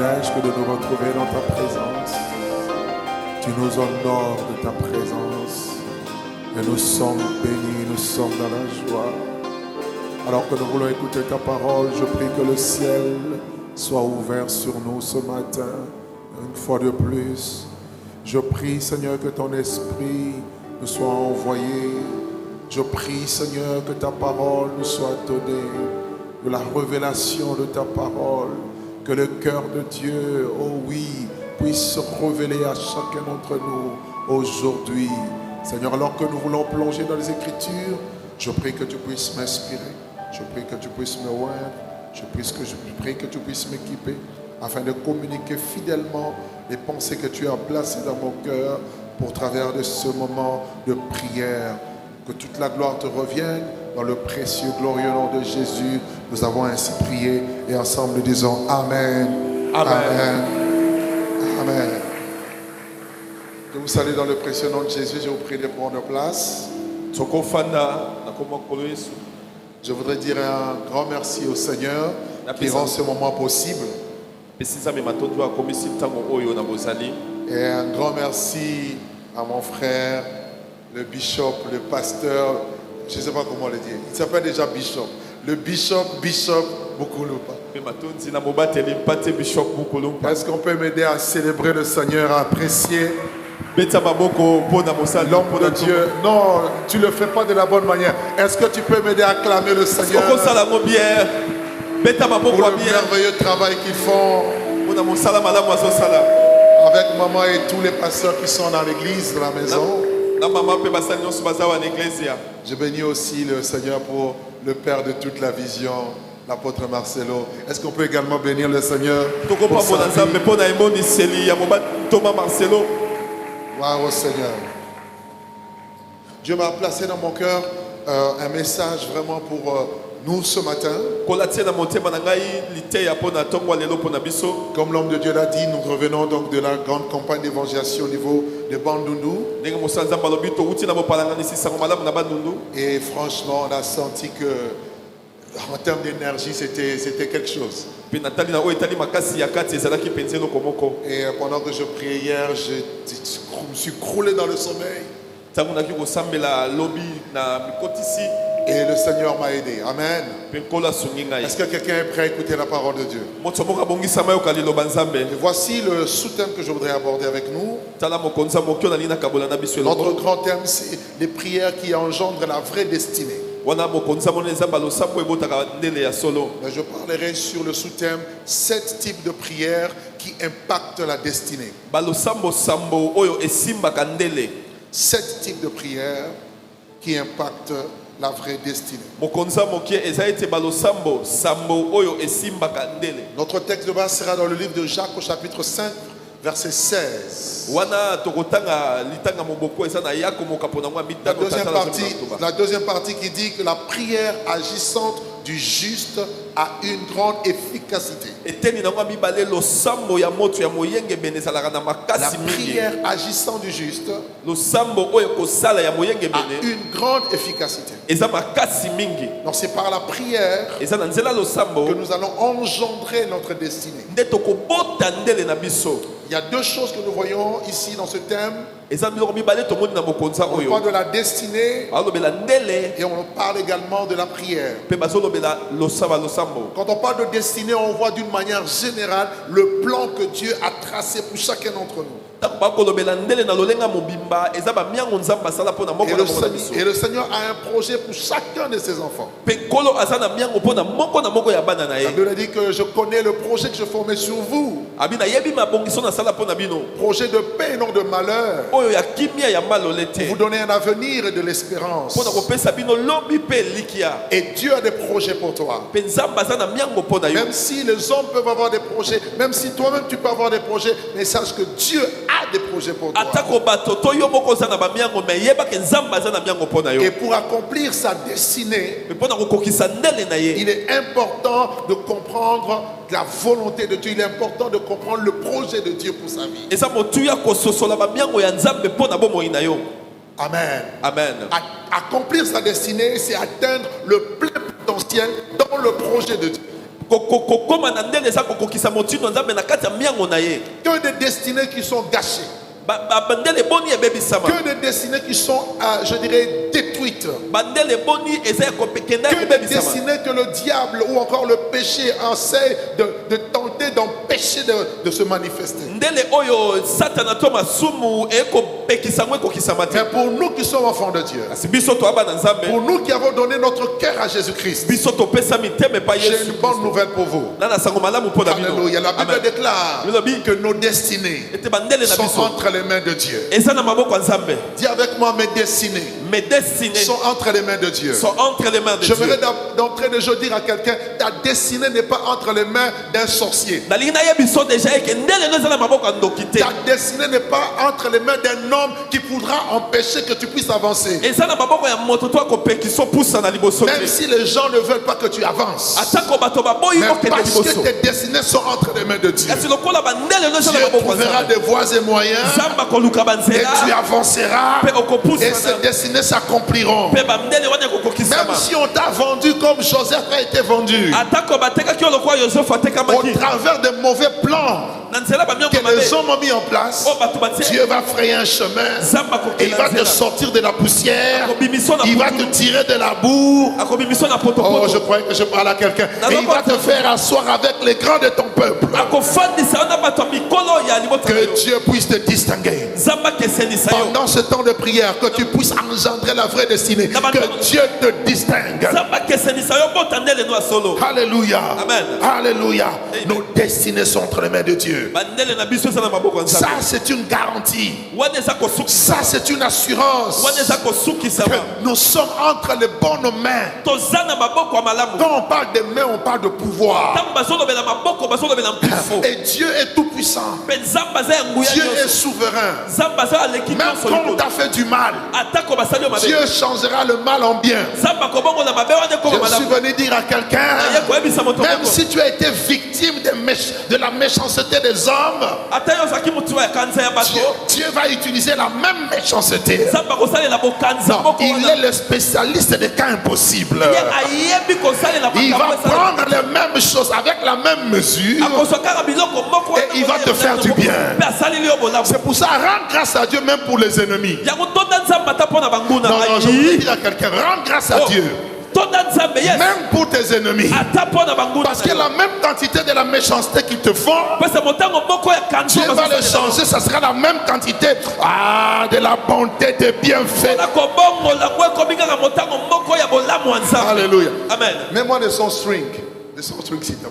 privilège que de nous retrouver dans ta présence. Tu nous honores de ta présence. Et nous sommes bénis, nous sommes dans la joie. Alors que nous voulons écouter ta parole, je prie que le ciel soit ouvert sur nous ce matin, une fois de plus. Je prie, Seigneur, que ton esprit nous soit envoyé. Je prie, Seigneur, que ta parole nous soit donnée, de la révélation de ta parole, que le cœur de Dieu, oh oui, puisse se révéler à chacun d'entre nous aujourd'hui. Seigneur, alors que nous voulons plonger dans les Écritures, je prie que tu puisses m'inspirer, je prie que tu puisses me oindre, je prie que tu puisses m'équiper afin de communiquer fidèlement les pensées que tu as placées dans mon cœur pour travers de ce moment de prière. Que toute la gloire te revienne dans le précieux, glorieux nom de Jésus. Nous avons ainsi prié et ensemble nous disons Amen. Amen. Amen. Amen. Je vous salue dans le précieux nom de Jésus. Je vous prie de prendre place. Je voudrais dire un grand merci au Seigneur qui rend ce moment possible. Et un grand merci à mon frère, le bishop, le pasteur, je ne sais pas comment le dire. Il s'appelle déjà bishop. Le bishop Bukulupa. Est-ce qu'on peut m'aider à célébrer le Seigneur, à apprécier l'homme de Dieu? Non, tu ne le fais pas de la bonne manière. Est-ce que tu peux m'aider à acclamer le Seigneur pour le merveilleux travail qu'ils font avec maman et tous les pasteurs qui sont dans l'église, dans la maison? Je bénis aussi le Seigneur pour le Père de toute la vision, l'apôtre Marcelo. Est-ce qu'on peut également bénir le Seigneur pour sa vie? Gloire au Seigneur. Dieu m'a placé dans mon cœur un message vraiment pour nous ce matin. Comme l'homme de Dieu l'a dit, nous revenons donc de la grande campagne d'évangélisation au niveau de Bandundu. Et franchement, on a senti que en termes d'énergie, c'était quelque chose. Et pendant que je priais hier, je me suis croulé dans le sommeil. Et le Seigneur m'a aidé. Amen. Est-ce que quelqu'un est prêt à écouter la parole de Dieu? Et voici le sous-thème que je voudrais aborder avec nous. Notre grand thème, c'est les prières qui engendrent la vraie destinée. Mais je parlerai sur le sous-thème 7 types de prières qui impactent la destinée. 7 types de prières qui impactent la vraie destinée. Notre texte de base sera dans le livre de Jacques au chapitre 5, verset 16. La deuxième partie qui dit que la prière agissante du juste a une grande efficacité. La prière agissante du juste a une grande efficacité. Donc c'est par la prière que nous allons engendrer notre destinée. Il y a 2 choses que nous voyons ici dans ce thème. On parle de la destinée et on parle également de la prière. Quand on parle de destinée, on voit d'une manière générale le plan que Dieu a tracé pour chacun d'entre nous. Et le Seigneur a un projet pour chacun de ses enfants. La Bible dit que je connais le projet que je formais sur vous. Projet de paix et non de malheur. Pour vous donner un avenir et de l'espérance. Et Dieu a des projets pour toi. Même si les hommes peuvent avoir des projets, même si toi-même tu peux avoir des projets, mais sache que Dieu a des projets pour toi. Et pour accomplir sa destinée, il est important de comprendre la volonté de Dieu. Il est important de comprendre le projet de Dieu pour sa vie. Amen. Amen. Accomplir sa destinée, c'est atteindre le plein potentiel dans le projet de Dieu. Que des destinées qui sont gâchées. Que des destinées qui sont, je dirais, détruites. Que des destinées que le diable ou encore le péché essaie de tenter d'empêcher de se manifester. Mais pour nous qui sommes enfants de Dieu, pour nous qui avons donné notre cœur à Jésus-Christ, j'ai une bonne nouvelle pour vous. Alléluia. La Bible déclare que nos destinées sont entre les mains de Dieu. Dis avec moi, mes destinées sont entre les mains de Dieu. Je voudrais d'entrée de jeu dire à quelqu'un, ta destinée n'est pas entre les mains d'un sorcier. Ta destinée n'est pas entre les mains d'un homme qui pourra empêcher que tu puisses avancer. Même si les gens ne veulent pas que tu avances, mais parce que tes destinées sont entre les mains de Dieu, Dieu trouvera des voies et moyens et tu avanceras et ces destinées s'accompliront. Même si on t'a vendu comme Joseph a été vendu, au travers de mauvais plans que les hommes ont mis en place, Dieu va frayer un chemin et il va te sortir de la poussière, il va te tirer de la boue. Oh, je croyais que je parle à quelqu'un. Et il va te faire asseoir avec les grands de ton peuple. Que Dieu puisse te distinguer pendant ce temps de prière, que tu puisses engendrer la vraie destinée, que Dieu te distingue. Alléluia. Alléluia. Nos destinées sont entre les mains de Dieu. Ça c'est une garantie. Ça c'est une assurance que nous sommes entre les bonnes mains. Quand on parle de mains, on parle de pouvoir. Et Dieu est tout puissant. Dieu est souverain. Même quand on t'a fait du mal, Dieu changera le mal en bien. Je suis venu dire à quelqu'un, même si tu as été victime de la méchanceté des hommes, Dieu va utiliser la même méchanceté. Non, il est le spécialiste des cas impossibles. Il va prendre les mêmes choses avec la même mesure et il va te faire du bien. C'est pour ça, rends grâce à Dieu même pour les ennemis. Non, je veux dire à quelqu'un, rends grâce à Dieu même pour tes ennemis, parce que la même quantité de la méchanceté qu'ils te font, Dieu va le changer, ça sera la même quantité de la bonté, des bienfaits. Alléluia. Amen. Mets-moi le son string s'il te plaît.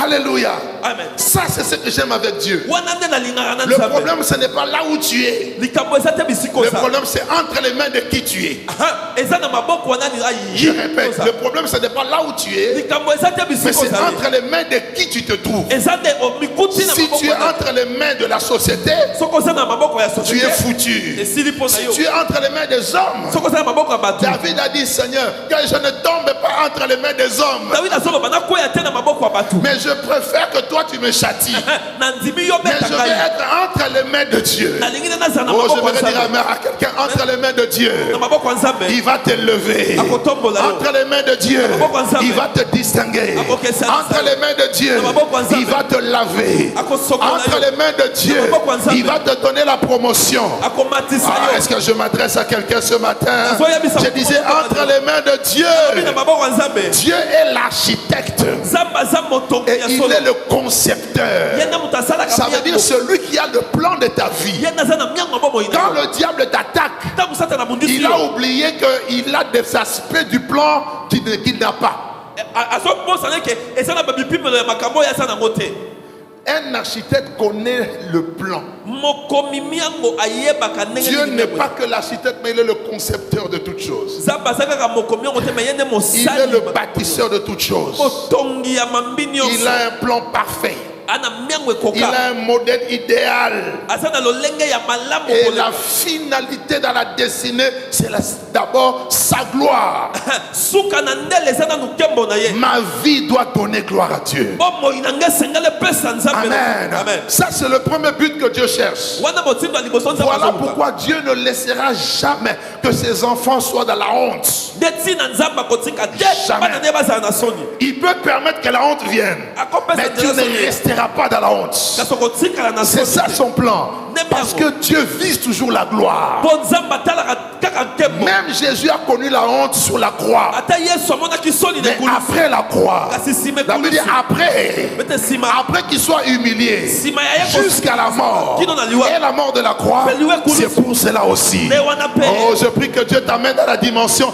Alléluia. Amen. Ça c'est ce que j'aime avec Dieu. Le problème ce n'est pas là où tu es. Le problème c'est entre les mains de qui tu es. Je répète, le problème ce n'est pas là où tu es, mais c'est entre les mains de qui tu te trouves. Si tu es entre les mains de la société, tu es foutu. Si tu es entre les mains des hommes, David a dit, Seigneur, que je ne tombe pas entre les mains des hommes, mais je préfère que toi tu me châties. Mais je vais être entre les mains de Dieu. Oh, je vais dire à quelqu'un, entre les mains de Dieu, il va te lever. Entre les mains de Dieu, il va te distinguer. Entre les mains de Dieu, il va te laver. Entre les mains de Dieu, il va te donner la promotion. Est-ce que je m'adresse à quelqu'un ce matin? Je disais entre les mains de Dieu. Dieu est l'architecte et il est le concepteur. Ça veut dire celui qui a le plan de ta vie. Quand le diable t'attaque, il a oublié qu'il a des aspects du plan qu'il n'a pas. Un architecte connaît le plan. Dieu n'est pas que l'architecte, mais il est le concepteur de toutes choses. Il est le bâtisseur de toutes choses. Il a un plan parfait. Il a un modèle idéal. Et la finalité dans la destinée, c'est d'abord sa gloire. Ma vie doit donner gloire à Dieu. Amen. Amen. Ça, c'est le premier but que Dieu cherche. Voilà pourquoi Dieu ne laissera jamais que que ses enfants soient dans la honte. Jamais. Il peut permettre que la honte vienne, mais Dieu ne restera pas dans la honte. C'est ça son plan. Parce que Dieu vise toujours la gloire. Même Jésus a connu la honte sur la croix. Mais après la croix, ça veut dire après qu'il soit humilié jusqu'à la mort et la mort de la croix, c'est pour cela aussi. Oh, je prie que Dieu t'amène dans la dimension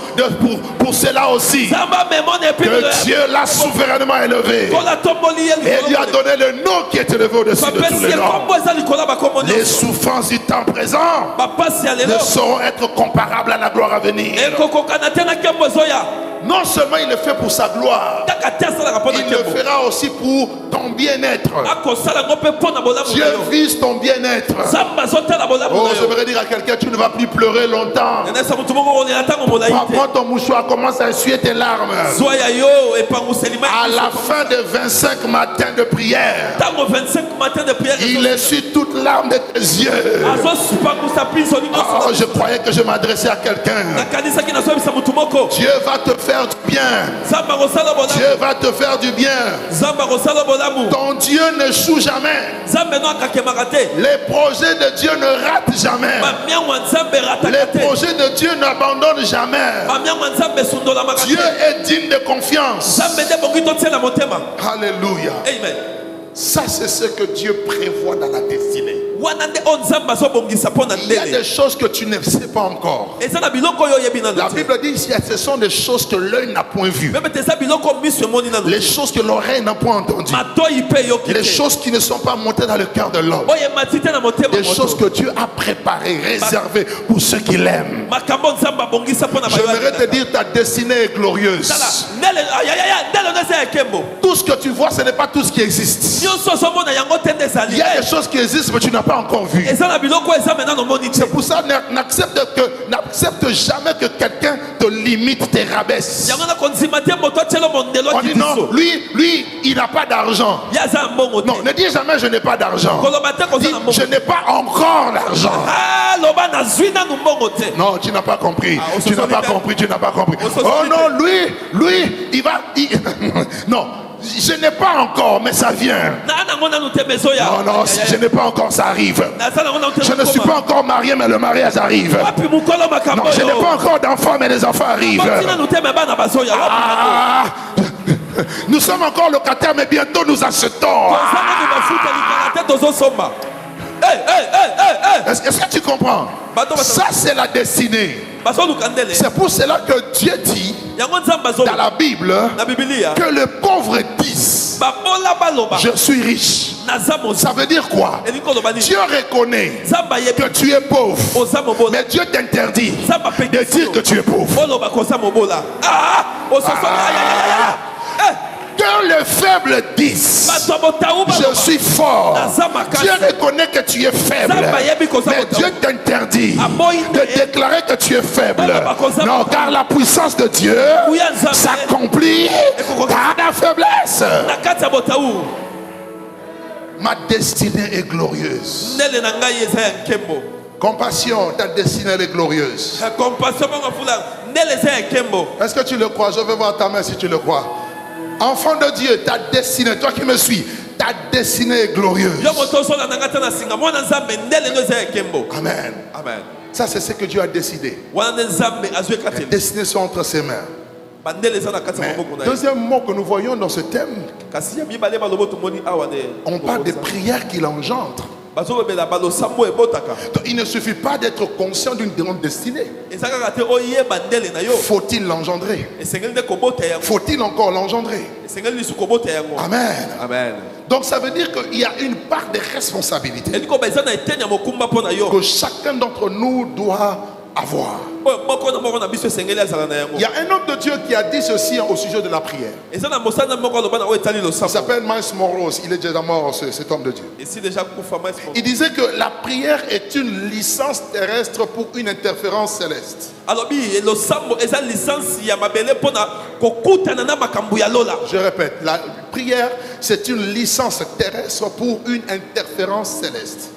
pour cela aussi. Que Dieu l'a souverainement élevé et lui a donné le nom qui est élevé au-dessus de tous les noms. Les souffrances du temps présent ne sauront être comparables à la gloire à venir. Non seulement il le fait pour sa gloire, il le fera aussi pour ton bien-être. Dieu vise ton bien-être. Oh, je voudrais dire à quelqu'un, tu ne vas plus pleurer longtemps. Prends ton mouchoir, commence à essuyer tes larmes. À la fin de 25 matins de prière, il essuie toute larme de tes yeux. Oh, je croyais que je m'adressais à quelqu'un. Dieu va te faire du bien. Dieu va te faire du bien. Ton Dieu ne joue jamais. Les projets de Dieu ne ratent jamais. Les projets de Dieu n'abandonnent jamais. Dieu est digne de confiance. Alléluia. Amen. Ça, c'est ce que Dieu prévoit dans la destinée. Il y a des choses que tu ne sais pas encore. La Bible dit que ce sont des choses que l'œil n'a point vues, les choses que l'oreille n'a point entendues, les choses qui ne sont pas montées dans le cœur de l'homme, des choses que Dieu a préparées, réservées pour ceux qui l'aiment. J'aimerais te dire, ta destinée est glorieuse. Tout ce que tu vois, ce n'est pas tout ce qui existe. Il y a des choses qui existent mais tu n'as pas encore vu. C'est pour ça n'accepte jamais que quelqu'un te limite, te rabaisse. On dit non, lui il n'a pas d'argent. Non, ne dis jamais je n'ai pas d'argent. Dis je n'ai pas encore d'argent. Non, tu n'as pas compris. Tu n'as pas compris, tu n'as pas compris. Oh non, lui il va non. Je n'ai pas encore, mais ça vient. Non, non, si je n'ai pas encore, ça arrive. Je ne suis pas encore marié, mais le mariage arrive. Non, je n'ai pas encore d'enfants, mais les enfants arrivent. Ah, nous sommes encore locataires, mais bientôt nous achetons. Est-ce que tu comprends? Ça, c'est la destinée. C'est pour cela que Dieu dit dans la Bible que le pauvre dise je suis riche. Ça veut dire quoi? Dieu reconnaît que tu es pauvre, mais Dieu t'interdit de dire que tu es pauvre. Que le faible dise je suis fort. Dieu reconnaît que tu es faible, mais Dieu t'interdit de déclarer que tu es faible. Non, car la puissance de Dieu s'accomplit par la faiblesse. Ma destinée est glorieuse. Compassion, ta destinée est glorieuse. Est-ce que tu le crois? Je veux voir ta main si tu le crois. Enfant de Dieu, ta destinée, toi qui me suis, ta destinée est glorieuse. Amen. Amen. Ça, c'est ce que Dieu a décidé. Les destinées sont entre ses mains. Mais, deuxième mot que nous voyons dans ce thème, on parle des prières qu'il engendre. Il ne suffit pas d'être conscient d'une grande destinée. Faut-il l'engendrer? Faut-il encore l'engendrer? Amen. Amen. Donc ça veut dire qu'il y a une part de responsabilité que chacun d'entre nous doit avoir. Il y a un homme de Dieu qui a dit ceci au sujet de la prière. Il s'appelle Miles Monroe. Il est déjà mort, cet homme de Dieu. Il disait que la prière est une licence terrestre pour une interférence céleste. Je répète, la prière c'est une licence terrestre pour une interférence céleste.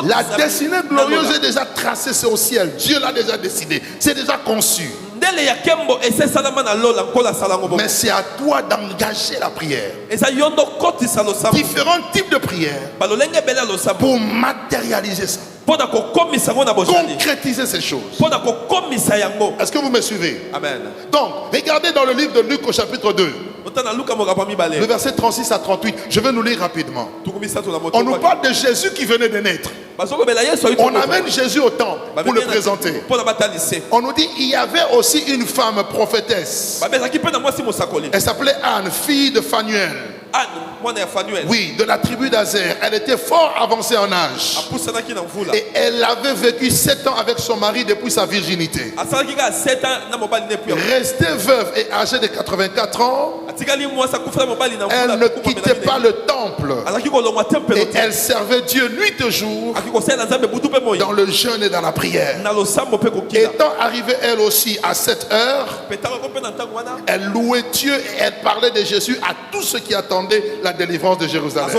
La destinée glorieuse est déjà tracé, c'est au ciel. Dieu l'a déjà décidé. C'est déjà conçu. Mais c'est à toi d'engager la prière. Différents types de prières pour matérialiser ça. Concrétiser ces choses. Est-ce que vous me suivez? Amen. Donc, regardez dans le livre de Luc au chapitre 2. Le verset 36 à 38. Je vais nous lire rapidement. On nous parle de Jésus qui venait de naître. On amène Jésus au temple pour le présenter. On nous dit il y avait aussi une femme prophétesse. Elle s'appelait Anne, fille de Phanuel. Oui, de la tribu d'Azer. Elle était fort avancée en âge. Et elle avait vécu 7 ans avec son mari depuis sa virginité. Restée veuve et âgée de 84 ans, elle ne quittait pas le temple. Et elle servait Dieu nuit et jour dans le jeûne et dans la prière. Étant arrivée elle aussi à cette heure, elle louait Dieu et elle parlait de Jésus à tous ceux qui attendaient la délivrance de Jérusalem.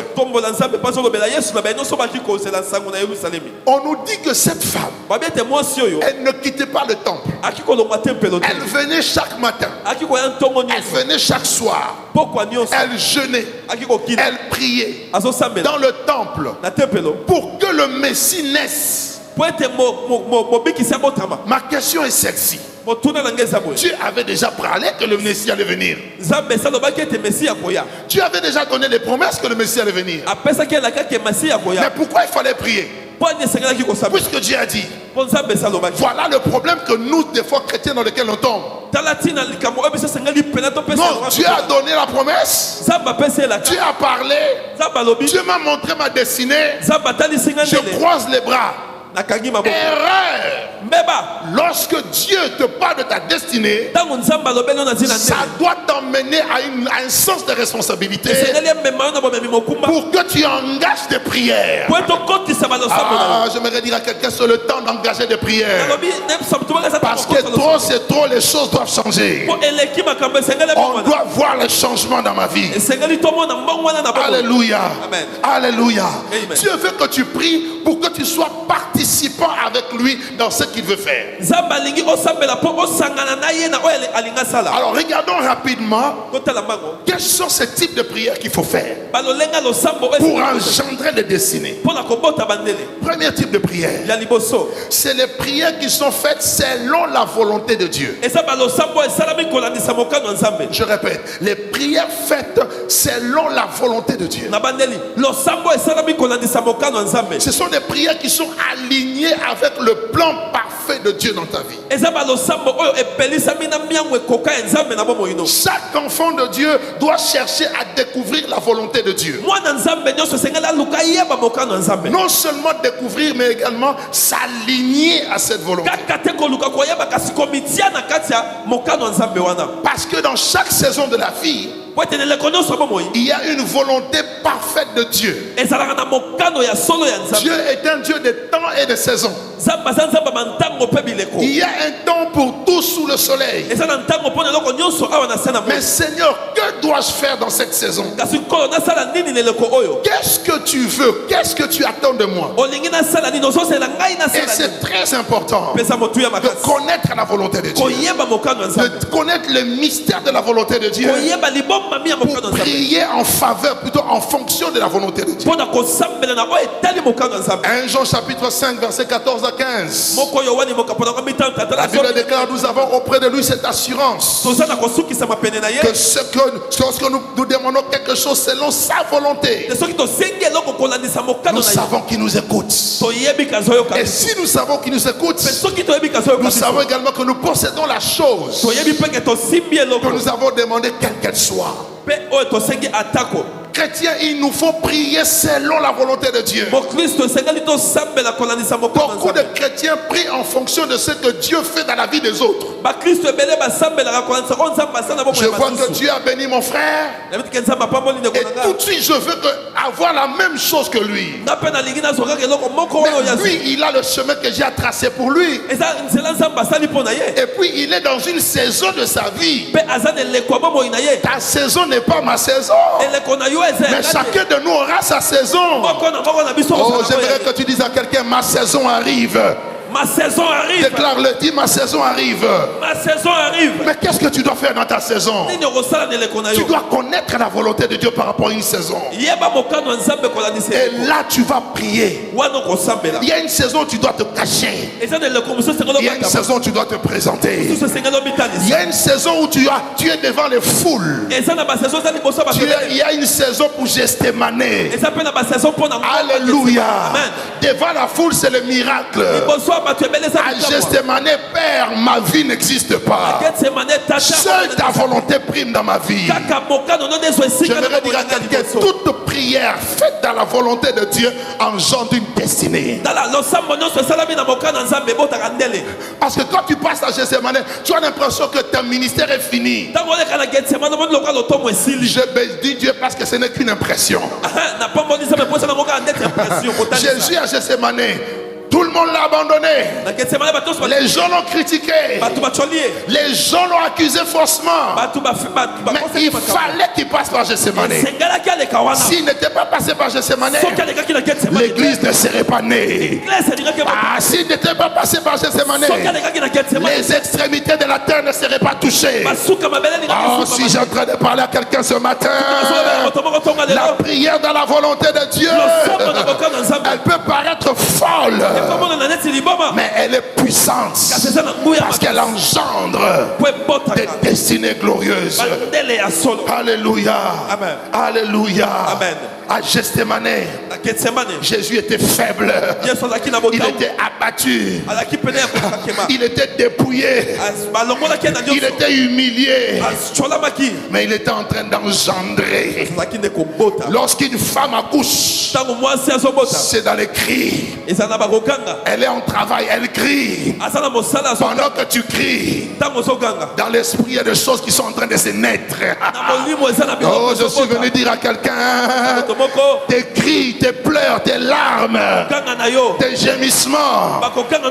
On nous dit que cette femme, elle ne quittait pas le temple. Elle venait chaque matin. Elle venait chaque soir. Elle jeûnait. Elle priait dans le temple pour que le Messie naisse. Ma question est celle-ci. Dieu avait déjà parlé que le Messie allait venir. Dieu avait déjà donné les promesses que le Messie allait venir. Mais pourquoi il fallait prier? Puisque Dieu a dit. Voilà le problème que nous, des fois, chrétiens, dans lequel on tombe. Non, Dieu a donné la promesse. Dieu a parlé. Dieu m'a montré ma destinée. Je croise les bras. Erreur. Lorsque Dieu te parle de ta destinée, ça doit t'emmener à un sens de responsabilité pour que tu engages des prières. J'aimerais dire à quelqu'un, c'est le temps d'engager des prières. Parce que trop c'est trop, les choses doivent changer. On doit voir le changement dans ma vie. Alléluia. Alléluia. Dieu veut que tu pries pour que tu sois participant avec lui dans ce qu'il veut faire. Alors regardons rapidement quels sont ces types de prières qu'il faut faire pour engendrer les destinées. Premier type de prière, c'est les prières qui sont faites selon la volonté de Dieu. Je répète, les prières faites selon la volonté de Dieu. Ce sont des prières qui sont alignées avec le plan parfait de Dieu dans ta vie. Chaque enfant de Dieu doit chercher à découvrir la volonté de Dieu. Non seulement découvrir, mais également s'aligner à cette volonté. Parce que dans chaque saison de la vie, il y a une volonté parfaite de Dieu. Dieu est un Dieu de temps et de saison. Il y a un temps pour tout sous le soleil. Mais Seigneur, que dois-je faire dans cette saison? Qu'est-ce que tu veux? Qu'est-ce que tu attends de moi? Et c'est très important de connaître la volonté de Dieu, de connaître le mystère de la volonté de Dieu, pour prier en faveur, plutôt en fonction de la volonté de Dieu. 1 Jean chapitre 5 verset 14 à 15. La Bible déclare: nous avons auprès de lui cette assurance que lorsque nous demandons quelque chose selon sa volonté, nous savons qu'il nous écoute. Et si nous savons qu'il nous écoute, nous savons également que nous possédons la chose que nous avons demandé, quelle qu'elle soit. Chrétiens, il nous faut prier selon la volonté de Dieu. Beaucoup de chrétiens prient en fonction de ce que Dieu fait dans la vie des autres. Je vois que Dieu a béni mon frère, et tout de suite je veux avoir la même chose que lui. Mais lui, il a le chemin que j'ai à tracer pour lui. Et puis il est dans une saison de sa vie. Ta saison n'est pas ma saison. Mais chacun de nous aura sa saison. Oh, j'aimerais que tu dises à quelqu'un, ma saison arrive. Ma saison arrive. Déclare-le, dis ma saison arrive. Ma saison arrive. Mais qu'est-ce que tu dois faire dans ta saison? Tu dois connaître la volonté de Dieu par rapport à une saison. Et là tu vas prier. Il y a une saison où tu dois te cacher. Il y a une saison où tu dois te présenter. Il y a une saison où tu es devant les foules. Il y a une saison pour Gethsémané. Alléluia. Devant la foule c'est le miracle. À Gethsémané, Père, ma vie n'existe pas. Seule ta volonté prime dans ma vie. J'aimerais dire à quelqu'un, toute prière faite dans la volonté de Dieu engendre une destinée. Parce que quand tu passes à Gethsémané, tu as l'impression que ton ministère est fini. Je dis Dieu parce que ce n'est qu'une impression. Jésus à Gethsémané, tout le monde l'a abandonné. Les gens l'ont critiqué. Les gens l'ont accusé faussement. Mais il fallait qu'il passe par Gethsémané. S'il n'était pas passé par Gethsémané, l'église ne serait pas née. S'il n'était pas passé par Gethsémané, les extrémités de la terre ne seraient pas touchées. Oh, si j'ai en train de parler à quelqu'un ce matin, la prière dans la volonté de Dieu, elle peut paraître folle, mais elle est puissante parce qu'elle engendre des destinées glorieuses. Alléluia. Amen. Alléluia. Amen. À Gethsémané, Jésus était faible. Il était abattu. Il était dépouillé. Il était humilié. Mais il était en train d'engendrer. Lorsqu'une femme accouche, c'est dans les cris. Elle est en travail, elle crie. Pendant que tu cries, dans l'esprit il y a des choses qui sont en train de se naître. Oh, je suis venu dire à quelqu'un, tes cris, tes pleurs, tes larmes, tes gémissements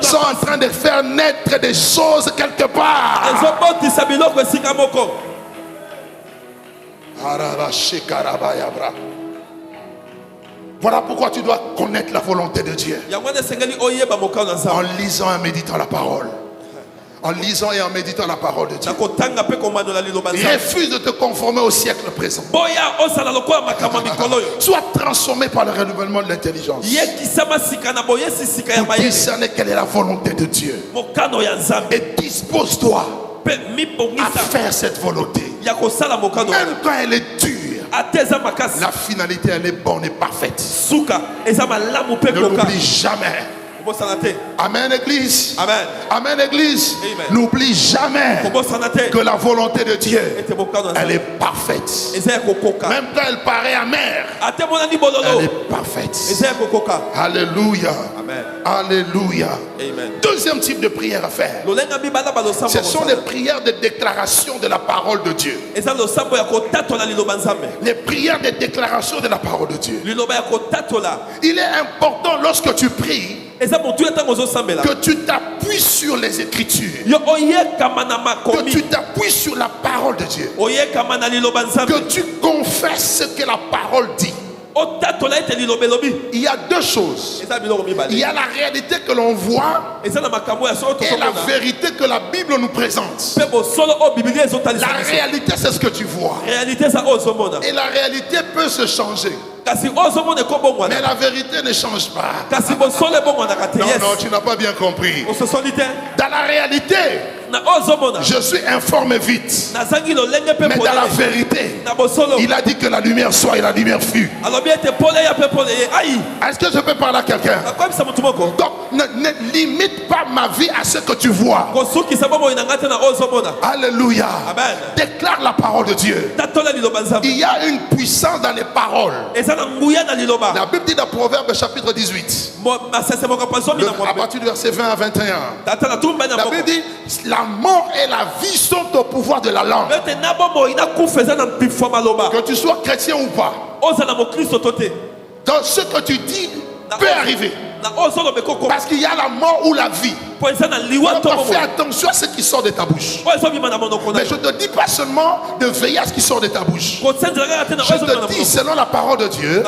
sont en train de faire naître des choses quelque part. Voilà pourquoi tu dois connaître la volonté de Dieu. En lisant et en méditant la parole. En lisant et en méditant la parole de Dieu. Refuse de te conformer au siècle présent. Sois transformé par le renouvellement de l'intelligence. Pour discerner quelle est la volonté de Dieu. Et dispose-toi à faire cette volonté. Même quand elle est dure, la finalité elle est bonne et parfaite. Ne l'oublie jamais. Amen église. Amen. Amen église. N'oublie jamais que la volonté de Dieu elle est parfaite. Même quand elle paraît amère, elle est parfaite. Alléluia. Amen. Alléluia. Amen. Deuxième type de prière à faire, ce sont les prières de déclaration de la parole de Dieu. Les prières de déclaration de la parole de Dieu. Il est important lorsque tu pries que tu t'appuies sur les Écritures, que tu t'appuies sur la parole de Dieu, que tu confesses ce que la parole dit. Il y a deux choses. Il y a la réalité que l'on voit et la vérité que la Bible nous présente. La réalité c'est ce que tu vois. Et la réalité peut se changer. Mais la vérité ne change pas. Non, non, tu n'as pas bien compris. Dans la réalité, je suis informé vite. Mais dans la vérité, il a dit que la lumière soit et la lumière fut. Est-ce que je peux parler à quelqu'un? Donc, ne limite pas ma vie à ce que tu vois. Alléluia. Déclare la parole de Dieu. Il y a une puissance dans les paroles. La Bible dit dans Proverbe chapitre 18, à partir du verset 20 à 21, la Bible dit la mort et la vie sont au pouvoir de la langue. Que tu sois chrétien ou pas, dans ce que tu dis peut arriver. Parce qu'il y a la mort ou la vie. Alors, fais attention à ce qui sort de ta bouche. Mais je ne te dis pas seulement de veiller à ce qui sort de ta bouche. Je te dis, selon la parole de Dieu,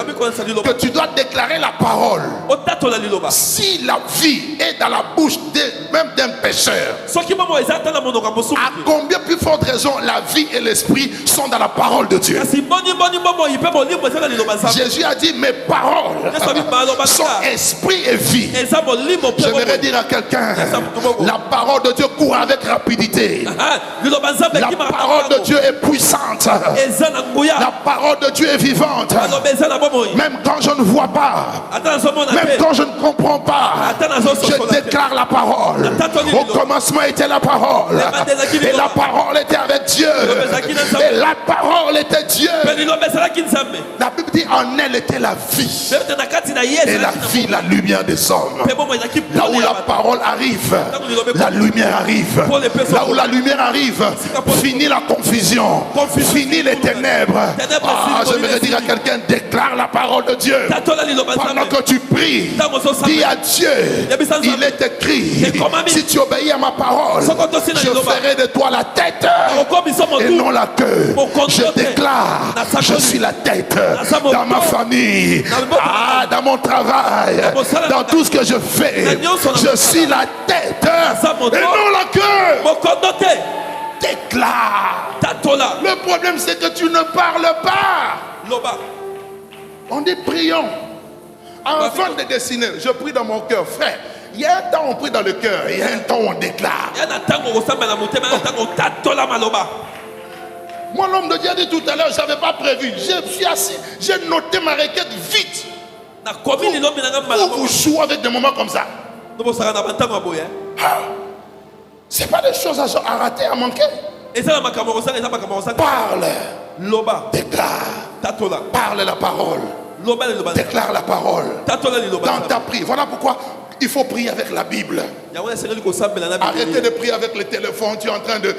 que tu dois déclarer la parole. Si la vie est dans la bouche même d'un pécheur, à combien plus forte raison la vie et l'esprit sont dans la parole de Dieu. Jésus a dit, mes paroles sont esprit et vie. J'aimerais dire à quelqu'un, la parole de Dieu court avec rapidité. La parole de Dieu est puissante. La parole de Dieu est vivante. Même quand je ne vois pas, même quand je ne comprends pas, je déclare la parole. Au commencement était la parole. Et la parole était avec Dieu. Et la parole était Dieu. La Bible dit, en elle était la vie. Et la vie, la lumière des hommes. Là où la parole arrive, la lumière arrive. Là où la lumière arrive, finit la confusion, finit les ténèbres. J'aimerais dire à quelqu'un, déclare la parole de Dieu. Pendant que tu pries, dis à Dieu, il est écrit, si tu obéis à ma parole, je ferai de toi la tête et non la queue. Je déclare, je suis la tête dans ma famille, dans mon travail, dans tout ce que je fais. Je suis la tête et non la queue. Déclare. Le problème, c'est que tu ne parles pas. On dit prions. Avant de dessiner, je prie dans mon cœur, frère. Il y a un temps où on prie dans le cœur, il y a un temps où on déclare. Moi, l'homme de Dieu a dit tout à l'heure, je n'avais pas prévu. Je suis assis, j'ai noté ma requête vite. Pour vous jouer avec des moments comme ça. C'est pas des choses à rater, à manquer. Parle. Déclare. Parle la parole. Déclare la parole. Dans ta prière. Voilà pourquoi il faut prier avec la Bible. Arrêtez de prier avec le téléphone. Tu es en train de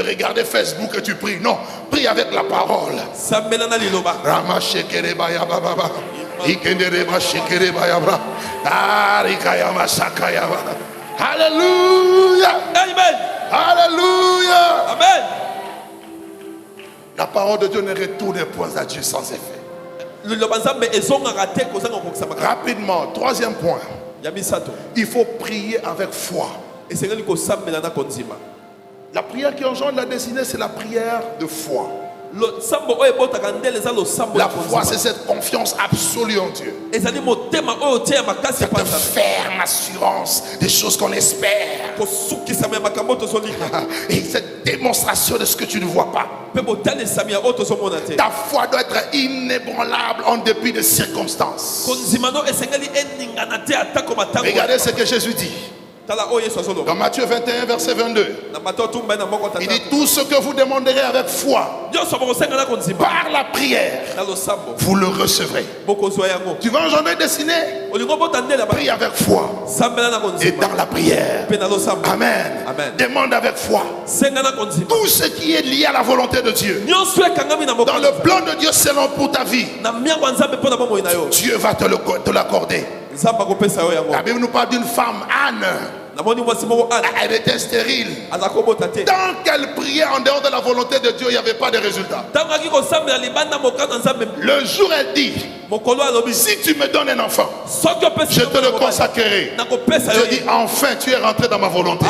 regarder Facebook et tu pries. Non, prie avec la parole. Alléluia. Amen. Alléluia. Amen. La parole de Dieu ne retourne point à Dieu sans effet. Rapidement, troisième point. Il faut prier avec foi. La prière qui engendre la destinée, c'est la prière de foi. La foi, c'est cette confiance absolue en Dieu. Cette ferme assurance des choses qu'on espère. Et cette démonstration de ce que tu ne vois pas. Ta foi doit être inébranlable en dépit des circonstances. Regardez ce que Jésus dit. Dans Matthieu 21, verset 22, il dit, tout ce que vous demanderez avec foi, par la prière, vous le recevrez. Tu vas engendrer destinée, prie avec foi et dans la prière. Amen. Demande avec foi tout ce qui est lié à la volonté de Dieu, dans le plan de Dieu selon pour ta vie. Dieu va te l'accorder. La Bible nous parle d'une femme, Anne. Elle était stérile. Tant qu'elle priait en dehors de la volonté de Dieu, il n'y avait pas de résultat. Le jour, elle dit, si tu me donnes un enfant, je te le consacrerai. Je dis, enfin tu es rentré dans ma volonté.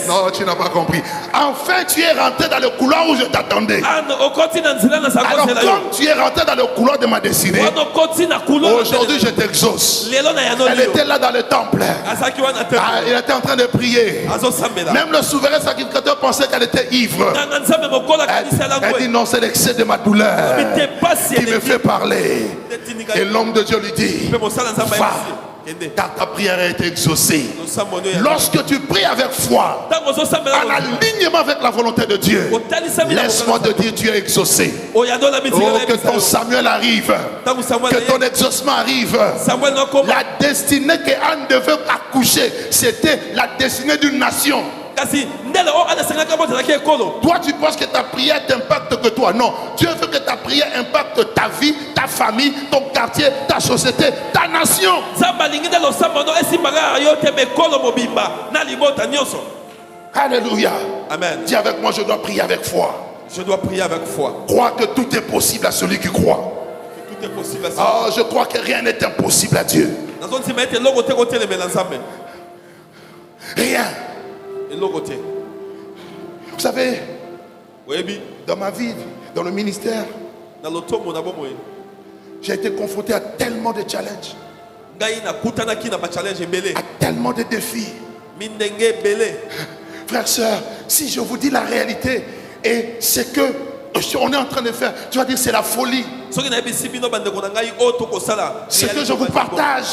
Non, tu n'as pas compris. Enfin tu es rentré dans le couloir où je t'attendais. Alors comme tu es rentré dans le couloir de ma destinée, aujourd'hui je t'exauce. Elle était là dans le temple. Il était en train de prier. Même le souverain sacrificateur pensait qu'elle était ivre. Elle dit, non, c'est l'excès de ma douleur qui me fait parler. Et l'homme de Dieu lui dit, va, car ta prière a été exaucée. Lorsque tu pries avec foi, en alignement avec la volonté de Dieu, laisse-moi te dire, tu es exaucé. Oh, que ton Samuel arrive, que ton exaucement arrive. La destinée que Anne devait accoucher, c'était la destinée d'une nation. kasi ndele o anasengaka moto ezalaki ekolo. Toi, tu penses que ta prière t'impacte que toi. Non. Dieu veut que ta prière impacte ta vie, ta famille, ton quartier, ta société, ta nation. Nzambe alingi nde losambo no esimbaka yo te mekolo mobimba na libota nyonso. Alléluia. Amen. Dis avec moi, je dois prier avec foi. Je dois prier avec foi. Crois que tout est possible à celui qui croit. Tout est possible à ça. Oh, je crois que rien n'est impossible à Dieu. Nazondima ete eloko te kotelemela Nzambe. Rien. Eloko te. Vous savez, Oyebi dans ma vie, dans le ministère, na lotomo na bomoi. j'ai été confronté à tellement de challenges, Ngai na kutanaki na ba challenge ebele. à tellement de défis. Mindenge ebele. Frères, sœurs, si je vous dis la réalité et c'est que on est en train de faire, tu vas dire c'est la folie. Soki na ebisi bino bandeko na ngai o tokosala. Ce que je vous partage,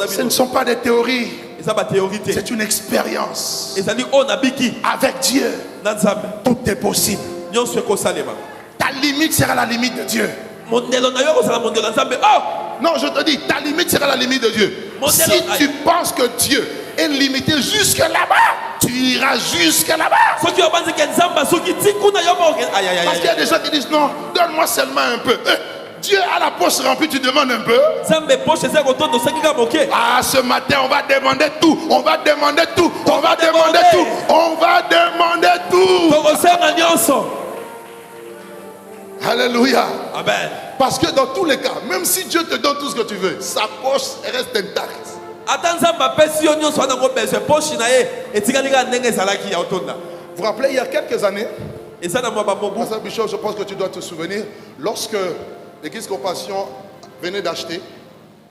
ce ne sont pas des théories, Eza ba théorie te. c'est une expérience. Ezali o na biki Avec Dieu, na Nzambe. tout est possible. Nyonso ekosalema. Ta limite sera la limite de Dieu. Mondelo na yo kozala mondelo na Nzambe. Oh! Non, je te dis, ta limite sera la limite de Dieu. Si tu penses que Dieu est limité jusque là-bas, tu iras jusque là-bas. Soki obanzi ke Nzambe soki tikuna yo mo. Aïe aïe Parce qu'il y a aïe. des gens qui disent non, donne-moi seulement un peu. Dieu a la poche remplie, tu demandes un peu. Nzambe poche eza kotondo sakika moke. Ah, ce matin, on va demander tout. On va demander tout. On va demander tout. On va demander tout. Tokosenga nyonso. Alléluia. Amen. Parce que dans tous les cas, même si Dieu te donne tout ce que tu veux, sa poche reste intacte. Ata Nzambe apesi yo nyonso wana ngo besoin poche na ye etikali ka ndenge ezalaki ya otonda. Vous vous rappelez, il y a quelques années, Eza na mwa bamobu. Pasteur Bichot, je pense que tu dois te souvenir, lorsque l'église Compassion venait d'acheter,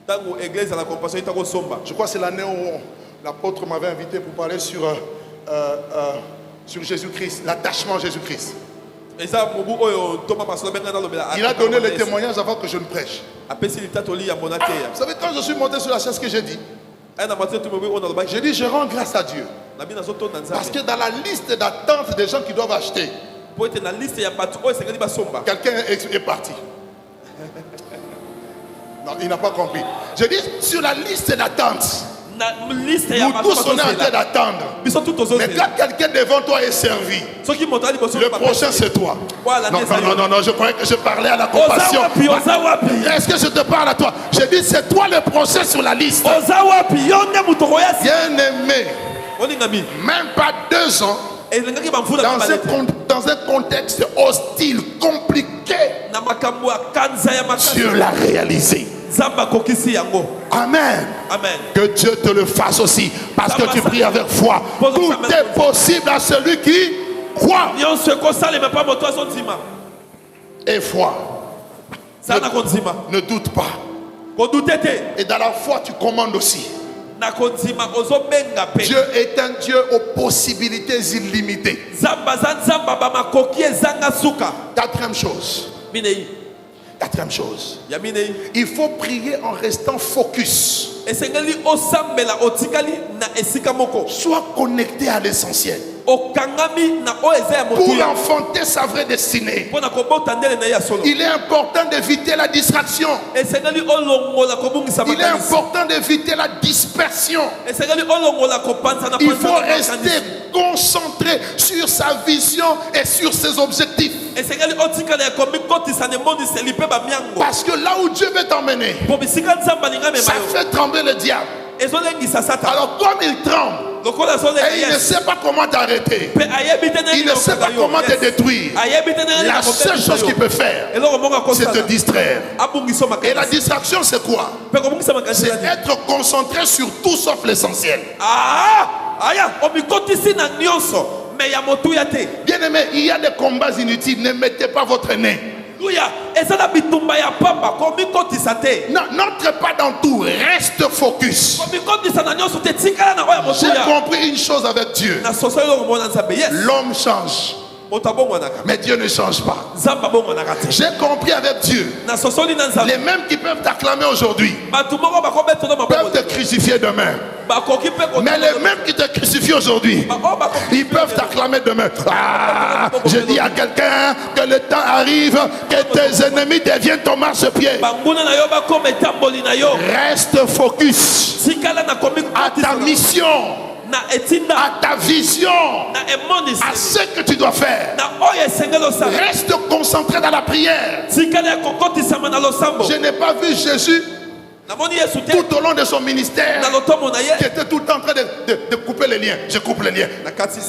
Tango église à la compassion itako somba. je crois que c'est l'année où l'apôtre m'avait invité pour parler sur Jésus-Christ, l'attachement à Jésus-Christ. Eza mobu oyo toma pasola benga na lobela. Il a donné le témoignage avant que je ne prêche. Apesi litatoli ya monate ya. Vous savez, quand je suis monté sur la chaise, ce que j'ai dit, Ana matin tu mobu ona lobaki. j'ai dit, je rends grâce à Dieu. Na bina zoto na Parce Nzambe. que dans la liste d'attente des gens qui doivent acheter, Po ete na liste ya batu oyo sengeli ba somba. quelqu'un est parti. Non, il n'a pas compris. Je dis, sur la liste d'attente, Na liste ya nous batu. tous on est en train d'attendre. Biso tout ozo. Mais quand quelqu'un devant toi est servi, Soki motali boso. le prochain c'est toi. Voilà, Non, non, je croyais que je parlais à la compassion. Oza wapi. Est-ce que je te parle à toi? Je dis, c'est toi le prochain sur la liste. Oza wapi. Yo ne mutoko ya si. Bien aimé, Olingami. même pas 2 ans, Elengaki bamfula dans balete. dans un contexte hostile, compliqué, Na makambo ya kanza ya makasi. Dieu l'a réalisé. Zamba kokisi yango. Amen. Amen. Que Dieu te le fasse aussi, parce que tu pries avec foi. Tout est possible à celui qui croit. Nyonso ekosalema pa moto azondima. Et foi. Sana kondima. Ne doute pas. Kodute te. Et dans la foi, tu commandes aussi. Na kondima ozobenga pe. Dieu est un Dieu aux possibilités illimitées. Zamba za nzamba ba makoki ezanga suka. Quatrième chose. Minei. Quatrième chose. Ya minei. Il faut prier en restant focus. Esengeli osambela otikali na esika moko. Sois connecté à l'essentiel. Okangami na o eza ya Pour motu. enfanter sa vraie destinée, Pona kobota ndele na ya solo. il est important d'éviter la distraction. Esengeli olongola kobungisa Il est makanisi. important d'éviter la dispersion. Esengeli olongola kopanza na Il panza faut na rester makanisi. concentré sur sa vision et sur ses objectifs. Esengeli otikala ya komikotisa ne mondiseli pe bamiango. Parce que là où Dieu veut t'emmener, Po bisika nzamba linga ça mema yo. fait trembler le diable. Ezolengisa Satan. Alors comme il tremble, Lokola et zolenga il ne yes. sait pas comment t'arrêter, Pe ayebi te nani il ne sait pas comment te détruire, Ayebi te nani la seule chose qu'il peut faire, eloko moko c'est te akosala. distraire. Abungiso Et la makanisi. distraction, c'est quoi? Pe kobungisa makanisi. C'est être concentré sur tout sauf l'essentiel. Ah! Aya, omikotisi na nyonso. Mais ya motu ya te. Bien aimé, il y a des combats inutiles. Ne mettez pas votre nez. Luya, ezala bitumba ya papa komikotisa te. Non, n'entre pas dans tout. Reste focus. Komikotisa na nyonso te tikala na oya motu J'ai ya. compris une chose avec Dieu. Na soso eloko mona nzambe. Yes. L'homme change, Moto abongwanaka. mais Dieu ne change pas. Nzamba abongwanaka te. J'ai compris avec Dieu. Na sosoli na nzambe. Les mêmes qui peuvent t'acclamer aujourd'hui Batu moko bakobeto na peuvent te maboko. crucifier demain. Bakoki pe ko. Mais les mêmes qui te crucifient aujourd'hui, ils peuvent t'acclamer demain. Ah, je dis à quelqu'un que le temps arrive, que tes ennemis deviennent ton marchepied. Banguna na yo bakoma etamboli na yo. Reste focus Sikala na à ta komikotisa. mission. à ta vision, à ce que tu dois faire. Reste concentré dans la prière. Je n'ai pas vu Jésus tout au long de son ministère qui était tout le temps en train de couper les liens. Je coupe les liens.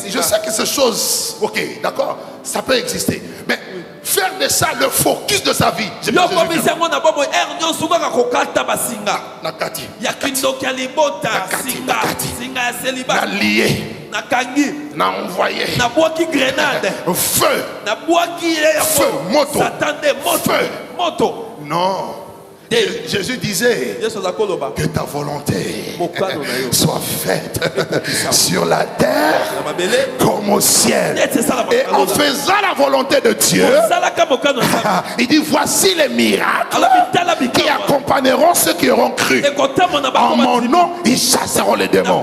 Je sais que ces choses, ok, d'accord, ça peut exister. Mais faire de ça le focus de sa vie. N'a envoyé feu, moto. Non. Jésus disait que ta volonté soit faite sur la terre comme au ciel. Et en faisant la volonté de Dieu, il dit voici les miracles qui accompagneront ceux qui auront cru. En mon nom, ils chasseront les démons.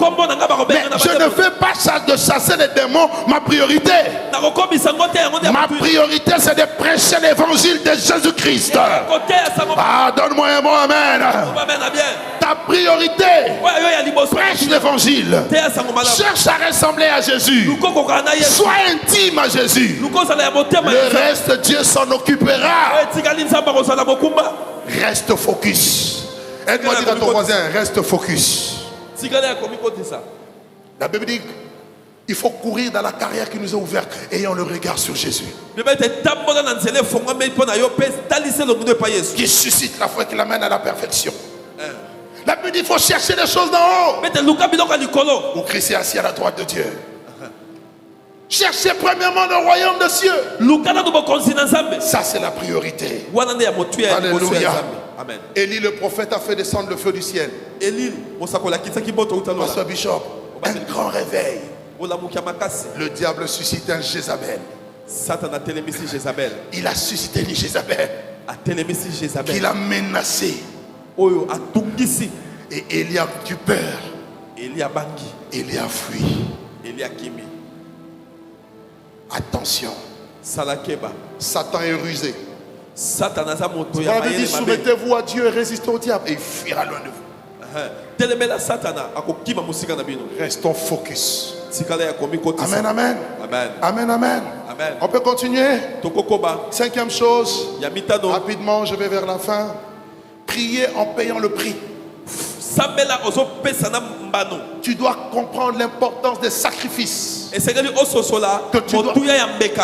Mais je ne fais pas de chasser les démons ma priorité. Ma priorité, c'est de prêcher l'évangile de Jésus-Christ. Donne-moi un bon amen. Ta priorité, prêche l'évangile. Cherche à ressembler à Jésus. Sois intime à Jésus. Le reste, Dieu s'en occupera. Reste focus. Aide-moi à dire à ton voisin, reste focus. La Bible dit il faut courir dans la carrière qui nous est ouverte, ayant le regard sur Jésus. Qui suscite la foi qui l'amène à la perfection. La Bible dit il faut chercher les choses d'en haut. Où Christ est assis à la droite de Dieu. Cherchez premièrement le royaume des cieux. Ça c'est la priorité. Alléluia. Amen. Élie le prophète a fait descendre le feu du ciel. Pasteur Bishop, un grand réveil. Le diable suscite un Jézabel. Il a suscité une Jézabel. Il a menacé. Et Élie a eu peur. Élie a fui. Attention. Satan est rusé. La Bible dit soumettez-vous à Dieu et résistez au diable et il fuira loin de vous. Restons focus. Amen, amen. Amen, amen. On peut continuer. Cinquième chose. Rapidement, je vais vers la fin. Prier en payant le prix. Tu dois comprendre l'importance des sacrifices que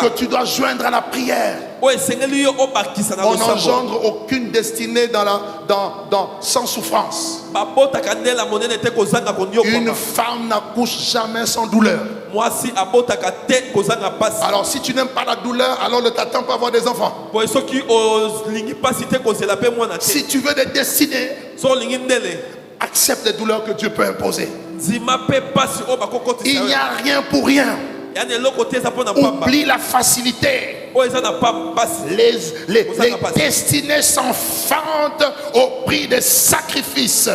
tu dois joindre à la prière. On n'engendre aucune destinée sans souffrance. Une femme n'accouche jamais sans douleur. Alors si tu n'aimes pas la douleur, alors ne t'attends pas à avoir des enfants. Si tu veux des destinées, accepte les douleurs que Dieu peut imposer. Il n'y a rien pour rien. Oublie la facilité. Les destinées s'enfantent au prix des sacrifices,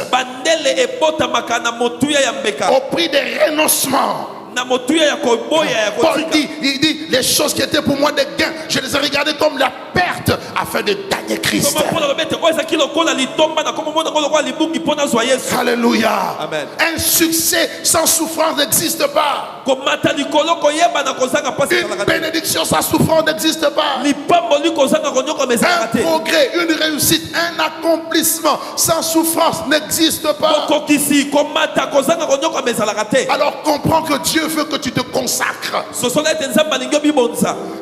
au prix des renoncements. Paul dit, les choses qui étaient pour moi des gains, je les ai regardées comme la perte afin de gagner Christ. Alléluia. Amen. Un succès sans souffrance n'existe pas. Une bénédiction sans souffrance n'existe pas. Un progrès, une réussite, un accomplissement sans souffrance n'existe pas. Alors comprends que Dieu veut que tu te consacres.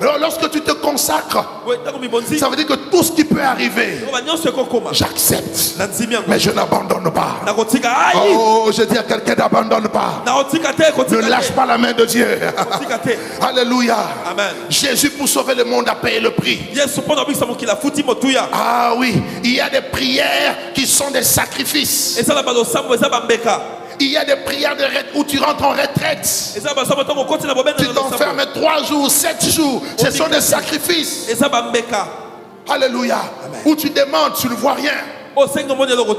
Alors lorsque tu te consacres, ça veut dire que tout ce qui peut arriver, j'accepte, mais je n'abandonne pas. Oh, je dis à quelqu'un n'abandonne pas. Ne lâche pas la main de Dieu. Alléluia. Amen. Jésus pour sauver le monde a payé le prix. Ah oui, il y a des prières qui sont des sacrifices. Il y a des prières de retraite où tu rentres en retraite. Tu t'enfermes 3 jours, 7 jours. Ce sont des sacrifices. Alléluia. Amen. Où tu demandes, tu ne vois rien.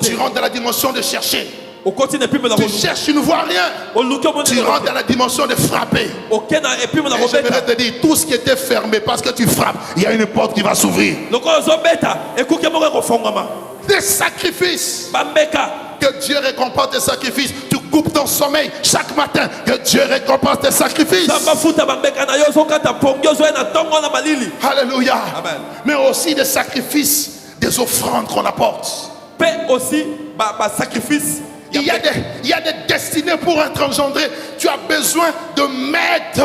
Tu rentres dans la dimension de chercher. Tu cherches, tu ne vois rien. Tu rentres dans la dimension de frapper. Et j'aimerais te dire, tout ce qui était fermé parce que tu frappes, il y a une porte qui va s'ouvrir. Des sacrifices. Que Dieu récompense tes sacrifices. Tu coupes ton sommeil chaque matin, que Dieu récompense tes sacrifices. Alléluia. Amen. Mais aussi des sacrifices, des offrandes qu'on apporte. Aussi, sacrifice. Il y a des destinées pour être engendrées. Tu as besoin de mettre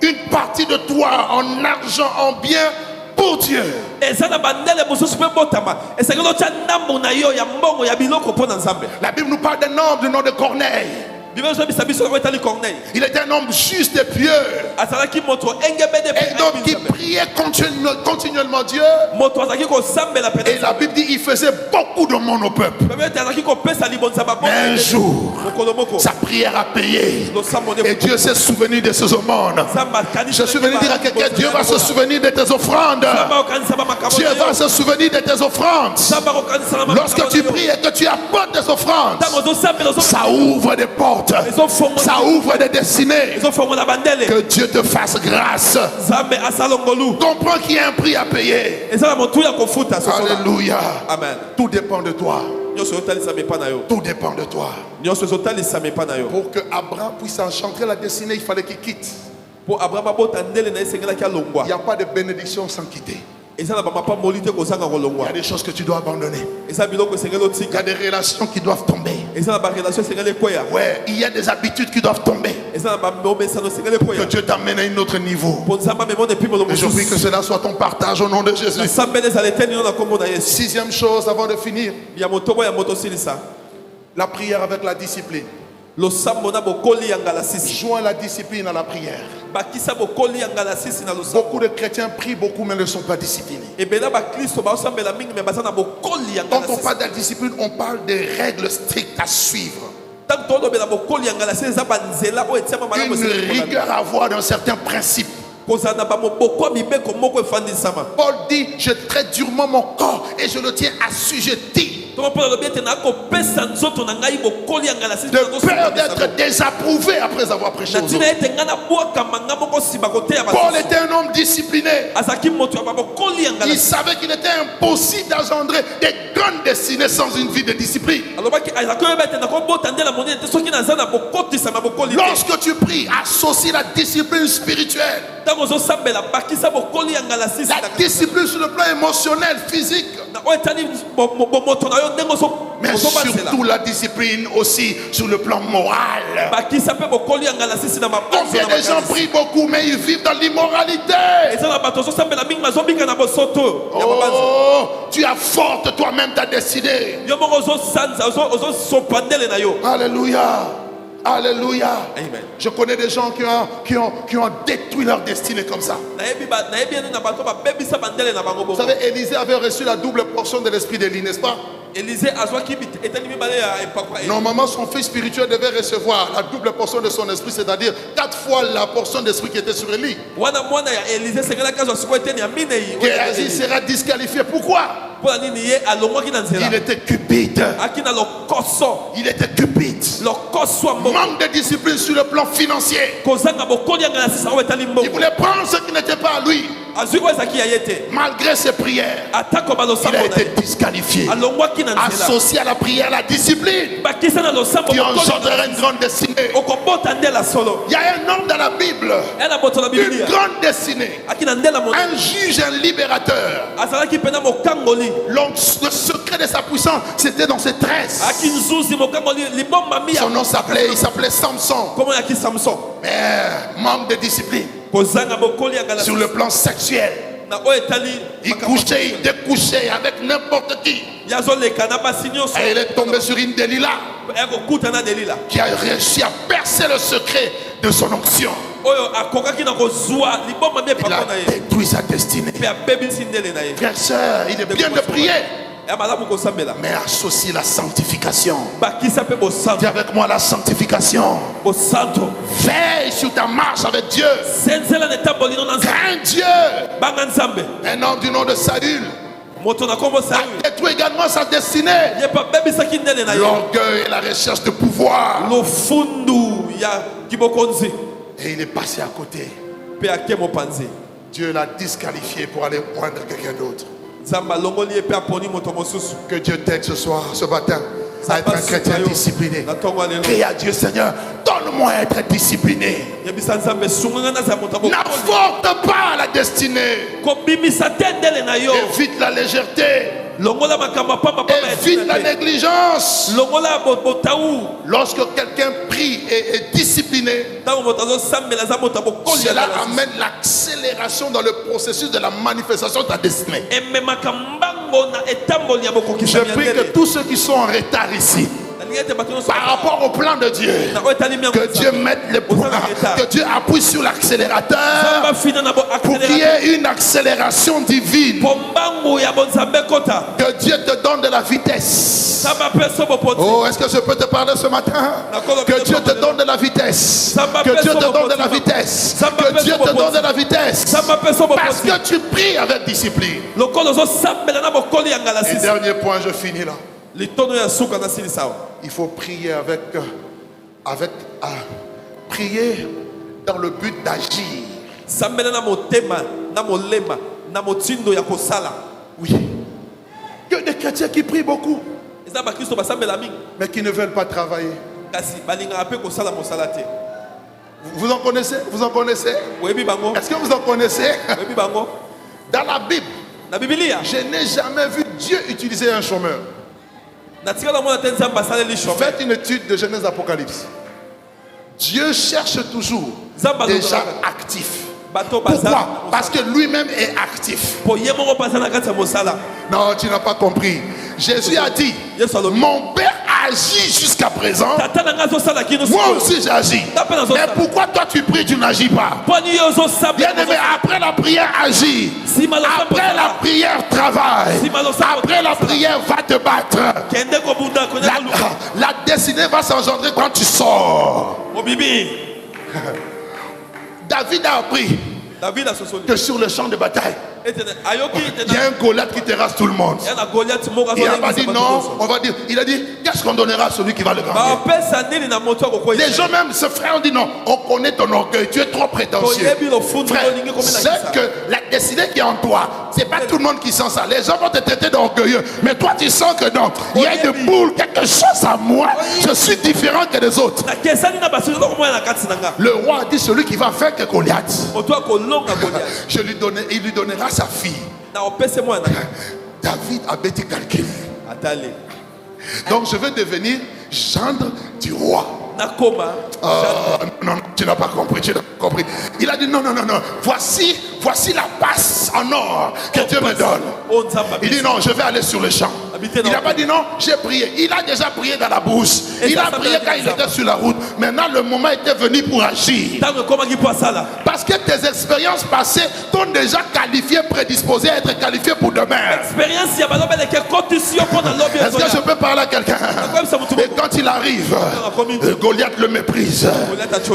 une partie de toi en argent, en bien pour Dieu. La Bible nous parle d'un homme du nom de Corneille. Il était un homme juste et pieux. Un homme qui priait continuellement Dieu. Et la Bible dit qu'il faisait beaucoup de monde au peuple. Mais un jour, sa prière a payé. Et Dieu s'est souvenu de ses aumônes. Je suis venu dire à quelqu'un, Dieu va se souvenir de tes offrandes. Dieu va se souvenir de tes offrandes. Lorsque tu pries et que tu apportes des offrandes, ça ouvre des portes. Ça ouvre des destinées. Que Dieu te fasse grâce. Comprends qu'il y a un prix à payer. Alléluia. Amen. Tout dépend de toi. Tout dépend de toi. Pour que Abraham puisse enchanter la destinée, il fallait qu'il quitte. Il n'y a pas de bénédiction sans quitter. Il y a des choses que tu dois abandonner. Il y a des relations qui doivent tomber. Ouais, il y a des habitudes qui doivent tomber. Que Dieu t'amène à un autre niveau. Et je prie que cela soit ton partage au nom de Jésus. Sixième chose avant de finir, la prière avec la discipline. Joins la discipline à la prière. Beaucoup de chrétiens prient beaucoup mais ne sont pas disciplinés. Quand on parle de la discipline, on parle des règles strictes à suivre. Une rigueur à avoir dans certains principes. Paul dit, je traite durement mon corps et je le tiens assujetti. De peur d'être désapprouvé après avoir prêché aux autres. Paul était un homme discipliné. Il savait qu'il était impossible d'engendrer des grandes destinées sans une vie de discipline. Lorsque tu pries, associe la discipline spirituelle. La discipline sur le plan émotionnel, physique. Mais surtout la discipline aussi sur le plan moral. Combien de gens prient beaucoup mais ils vivent dans l'immoralité? Oh, tu as forte toi-même ta destinée. Alléluia. Alléluia. Amen. Je connais des gens qui ont détruit leur destinée comme ça. Vous savez, Élisée avait reçu la double portion de l'esprit d'Élie, n'est-ce pas? Normalement, son fils spirituel devait recevoir la double portion de son esprit, c'est-à-dire 4 fois la portion d'esprit qui était sur Élie. Géasi sera disqualifié. Pourquoi? Il était cupide. Il était cupide. Manque de discipline sur le plan financier. Il voulait prendre ce qui n'était pas à lui. Malgré ses prières, il a été disqualifié. Associé à la prière, la discipline qui engendrerait une grande destinée. Il y a un homme dans la Bible, une grande destinée, un juge, un libérateur. Le secret de sa puissance, c'était dans ses tresses. Son nom s'appelait Samson. Mais manque de discipline sur le plan sexuel. Il couchait, il découchait avec n'importe qui. Et il est tombé sur une Delilah qui a réussi à percer le secret de son onction. Il a détruit sa destinée. Frère, sœur, il est bien de prier, mais associe la sanctification. Dis avec moi la sanctification. Veille sur ta marche avec Dieu. Crains Dieu. Un homme du nom de Saül a détruit également sa destinée. L'orgueil et la recherche de pouvoir. Et il est passé à côté. Dieu l'a disqualifié pour aller prendre quelqu'un d'autre. Que Dieu t'aide ce soir, ce matin, à être un chrétien discipliné. Crie à Dieu, Seigneur, donne-moi à être discipliné. N'avorte pas la destinée. Évite la légèreté. Évite la négligence. Lorsque quelqu'un prie et est discipliné, cela amène l'accélération dans le processus de la manifestation de ta destinée. Je prie que tous ceux qui sont en retard ici, par rapport au plan de Dieu, que Dieu mette les points, que Dieu appuie sur l'accélérateur pour qu'il y ait une accélération divine, que Dieu te donne de la vitesse. Oh, est-ce que je peux te parler ce matin? Que Dieu te donne de la vitesse, que Dieu te donne de la vitesse, que Dieu te donne de la vitesse, parce que tu pries avec discipline. Et dernier point, je finis là. Il faut prier prier dans le but d'agir. Oui. Il y a des chrétiens qui prient beaucoup, mais qui ne veulent pas travailler. Vous en connaissez? Vous en connaissez? Est-ce que vous en connaissez? Dans la Bible, je n'ai jamais vu Dieu utiliser un chômeur. Faites une étude de Genèse Apocalypse. Dieu cherche toujours des gens actifs. Pourquoi? Parce que lui-même est actif. Non, tu n'as pas compris. Jésus a dit, mon Père agit jusqu'à présent, moi aussi j'agis. Mais pourquoi toi tu pries, tu n'agis pas? Bien-aimé, après la prière, agis. Après la prière, travaille. Après la prière, va te battre. La destinée va s'engendrer quand tu sors. David a appris que sur le champ de bataille, il y a un Goliath qui terrasse tout le monde. Il n'a pas dit non, on va dire. Il a dit, qu'est-ce qu'on donnera à celui qui va le gagner? Les gens même, ce frère, ont dit non, on connaît ton orgueil, tu es trop prétentieux. Frère, c'est que la destinée qui est en toi, c'est pas tout le monde qui sent ça. Les gens vont te traiter d'orgueilleux, mais toi tu sens que non, il y a une boule, quelque chose à moi, je suis différent que les autres. Le roi a dit, celui qui va vaincre Goliath, il lui donnera sa fille. David a bêti calcul. Donc je veux devenir gendre du roi. Non, tu n'as pas compris, tu n'as pas compris. Il a dit non, voici la passe en or que Dieu me donne. Il dit non, je vais aller sur le champ. Il n'a pas dit non, j'ai prié. Il a déjà prié dans la bouche. Il a prié quand il était sur la route. Maintenant le moment était venu pour agir. Parce que tes expériences passées t'ont déjà qualifié, prédisposé à être qualifié pour demain. Est-ce que je peux parler à quelqu'un? Et quand il arrive, Goliath le méprise.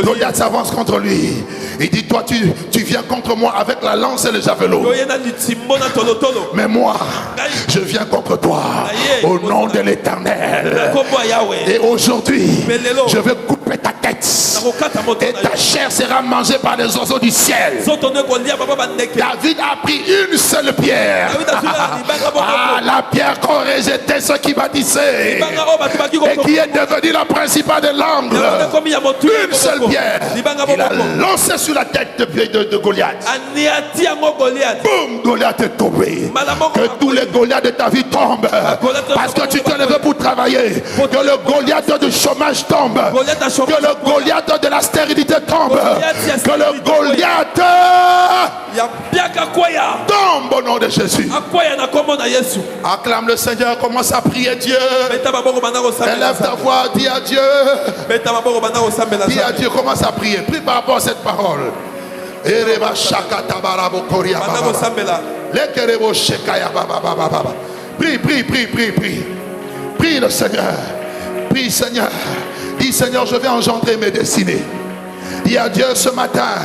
Goliath s'avance contre lui. Il dit, toi tu viens contre moi avec la lance et le javelot. Mais moi, je viens contre toi au nom de l'Éternel. Et aujourd'hui, je vais couper ta tête. Et ta chair sera mangée par les oiseaux du ciel. David a pris une seule pierre. La pierre qu'ont rejeté ceux qui bâtissaient et qui est devenue la principale de l'angle. Une seule pierre. Il a lancé sur la tête de Goliath. Boum, Goliath est tombé. Que tous les Goliaths de ta vie tombent. Parce que tu t'es levé pour travailler. Que le Goliath du chômage tombe. Que le Goliath de la stérilité tombe. Que le Goliath tombe au nom de Jésus. Acclame le Seigneur, commence à prier Dieu. Élève ta voix, dis à Dieu. Dis à Dieu, commence à prier. Prie par rapport à cette parole. Prie. Prie le Seigneur. Prie Seigneur. Dis Seigneur, je vais engendrer mes destinées. Dis à Dieu ce matin,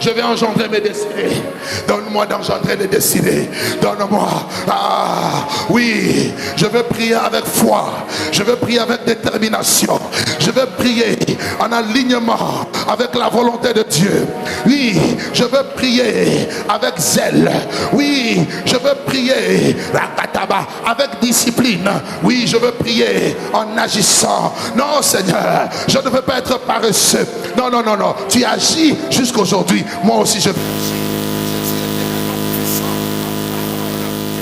je vais engendrer mes destinées. Donne-moi d'engendrer mes destinées. Donne-moi. Ah, oui, je veux prier avec foi. Je veux prier avec détermination. Je veux prier en alignement avec la volonté de Dieu. Oui, je veux prier avec zèle. Oui, je veux prier avec discipline. Oui, je veux prier en agissant. Non, Seigneur, je ne veux pas être paresseux. Non, non, non, non. Tu agis jusqu'aujourd'hui. Moi aussi, je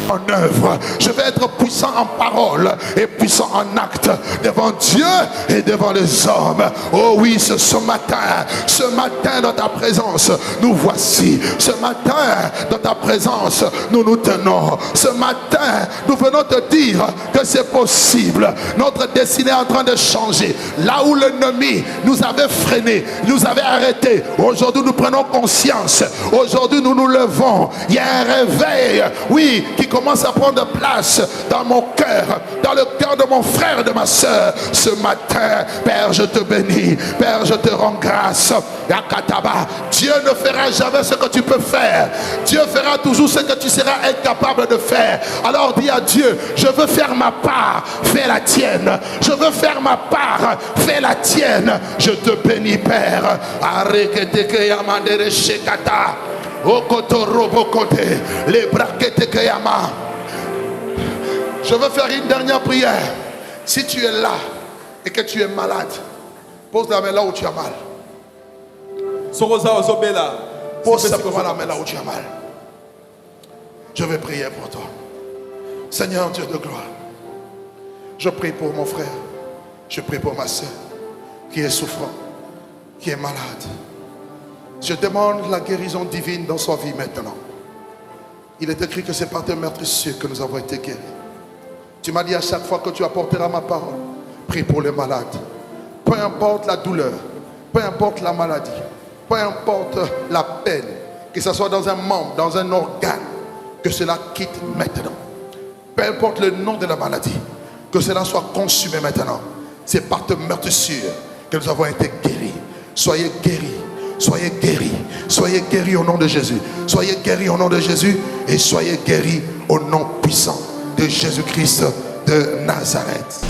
en œuvre. Je vais être puissant en parole et puissant en acte devant Dieu et devant les hommes. Oh oui, ce matin dans ta présence, nous voici. Ce matin dans ta présence, nous nous tenons. Ce matin, nous venons te dire que c'est possible. Notre destinée est en train de changer. Là où l'ennemi nous avait freinés, nous avait arrêtés, aujourd'hui nous prenons conscience. Aujourd'hui nous nous levons. Il y a un réveil, oui, qui commence à prendre place dans mon cœur, dans le cœur de mon frère et de ma soeur. Ce matin, Père, je te bénis. Père, je te rends grâce. Dieu ne fera jamais ce que tu peux faire. Dieu fera toujours ce que tu seras incapable de faire. Alors dis à Dieu, je veux faire ma part, fais la tienne. Je veux faire ma part, fais la tienne. Je te bénis, Père. Je veux faire une dernière prière. Si tu es là et que tu es malade, pose la main là où tu as mal. Pose simplement la main là où tu as mal. Je vais prier pour toi. Seigneur Dieu de gloire, je prie pour mon frère. Je prie pour ma soeur qui est souffrant, qui est malade. Je demande la guérison divine dans sa vie maintenant. Il est écrit que c'est par tes meurtrissures que nous avons été guéris. Tu m'as dit à chaque fois que tu apporteras ma parole, prie pour les malades. Peu importe la douleur, peu importe la maladie, peu importe la peine, que ce soit dans un membre, dans un organe, que cela quitte maintenant. Peu importe le nom de la maladie, que cela soit consumé maintenant. C'est par tes meurtrissures que nous avons été guéris. Soyez guéris. Soyez guéris. Soyez guéris au nom de Jésus. Soyez guéris au nom de Jésus. Et soyez guéris au nom puissant de Jésus-Christ de Nazareth.